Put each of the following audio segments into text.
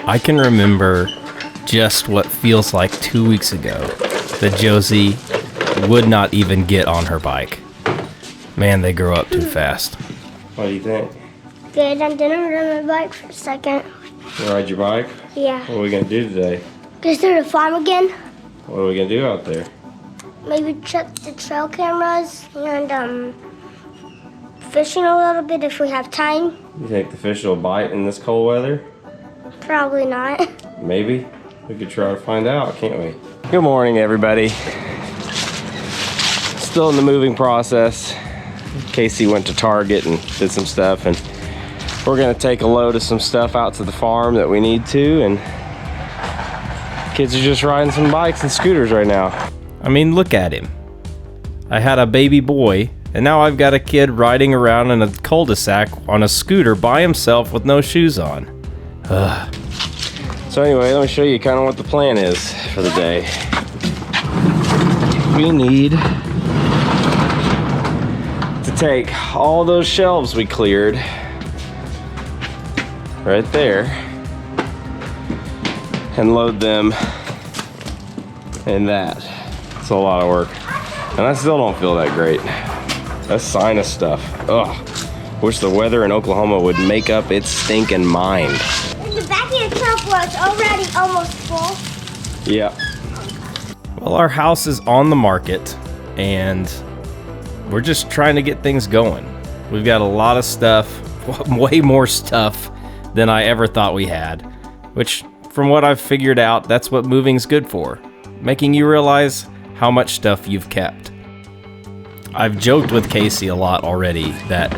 I can remember just what feels like 2 weeks ago that Josie would not even get on her bike. Man, they grow up too fast. What do you think? Good, I'm gonna ride my bike for a second. You ride your bike? Yeah. What are we gonna do today? Go to the farm again. What are we gonna do out there? Maybe check the trail cameras and fishing a little bit if we have time. You think the fish will bite in this cold weather? Probably not. Maybe. We could try to find out, can't we? Good morning, everybody. Still in the moving process. Casey went to Target and did some stuff, and we're gonna take a load of some stuff out to the farm that we need to, and kids are just riding some bikes and scooters right now. I mean, look at him. I had a baby boy, and now I've got a kid riding around in a cul-de-sac on a scooter by himself with no shoes on. Ugh. So anyway, let me show you kind of what the plan is for the day. We need to take all those shelves we cleared right there and load them in that. It's a lot of work. And I still don't feel that great. That's sinus stuff. Ugh. Wish the weather in Oklahoma would make up its stinking mind. The back of your truck was already almost full. Yeah. Well, our house is on the market, and we're just trying to get things going. We've got a lot of stuff, way more stuff than I ever thought we had, which, from what I've figured out, that's what moving's good for, making you realize how much stuff you've kept. I've joked with Casey a lot already that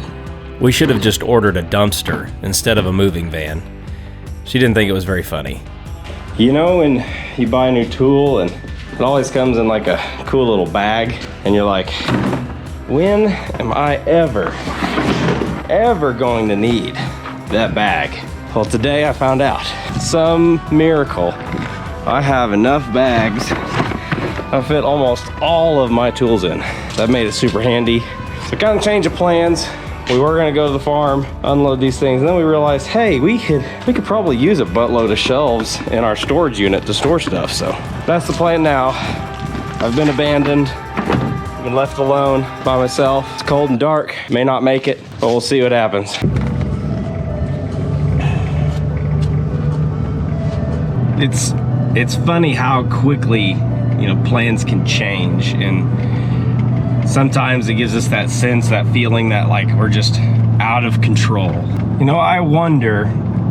we should have just ordered a dumpster instead of a moving van. She didn't think it was very funny. You know, when you buy a new tool and it always comes in like a cool little bag, and you're like, when am I ever going to need that bag? Well, today I found out. Some miracle, I have enough bags I fit almost all of my tools in. That made it super handy. So kind of change of plans. We were gonna go to the farm, unload these things, and then we realized, hey, we could probably use a buttload of shelves in our storage unit to store stuff. So that's the plan now. I've been abandoned, I've been left alone by myself. It's cold and dark, may not make it, but we'll see what happens. It's funny how quickly, plans can change, and sometimes it gives us that sense, that feeling that like we're just out of control. I wonder,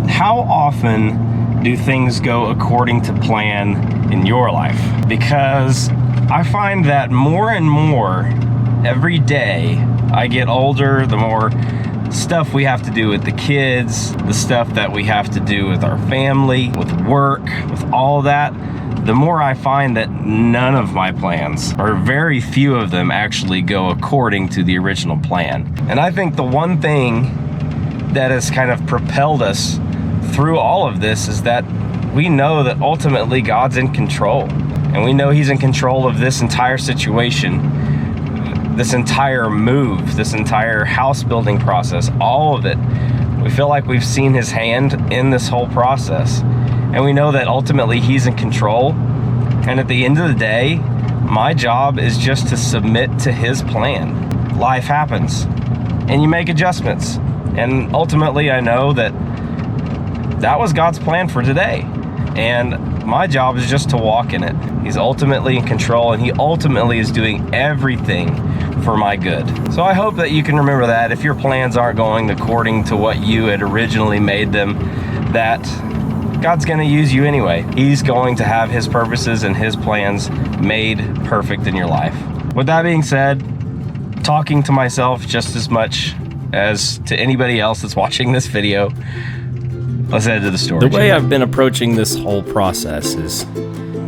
how often do things go according to plan in your life? Because I find that more and more every day I get older, the more stuff we have to do with the kids, the stuff that we have to do with our family, with work, with all that, the more I find that none of my plans, or very few of them, actually go according to the original plan. And I think the one thing that has kind of propelled us through all of this is that we know that ultimately God's in control. And we know He's in control of this entire situation, this entire move, this entire house building process, all of it. We feel like we've seen His hand in this whole process. And we know that ultimately He's in control. And at the end of the day, my job is just to submit to His plan. Life happens, and you make adjustments. And ultimately, I know that that was God's plan for today. And my job is just to walk in it. He's ultimately in control, and He ultimately is doing everything for my good. So I hope that you can remember that if your plans aren't going according to what you had originally made them, that God's gonna use you anyway. He's going to have His purposes and His plans made perfect in your life. With that being said, talking to myself just as much as to anybody else that's watching this video, let's head to the storage. The way I've been approaching this whole process is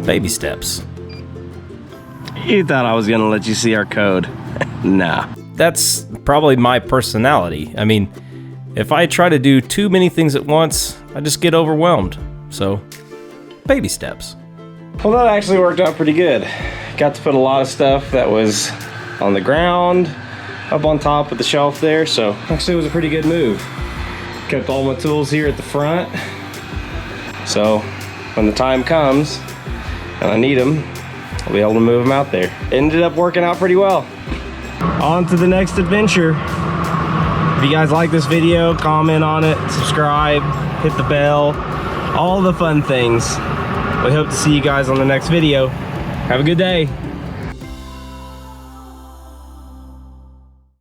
baby steps. You thought I was gonna let you see our code? Nah. That's probably my personality. I mean, if I try to do too many things at once, I just get overwhelmed. So, baby steps. Well, that actually worked out pretty good. Got to put a lot of stuff that was on the ground up on top of the shelf there, so actually it was a pretty good move. Kept all my tools here at the front. So when the time comes and I need them, I'll be able to move them out there. Ended up working out pretty well. On to the next adventure. If you guys like this video, comment on it, subscribe, hit the bell, all the fun things. We hope to see you guys on the next video. Have a good day.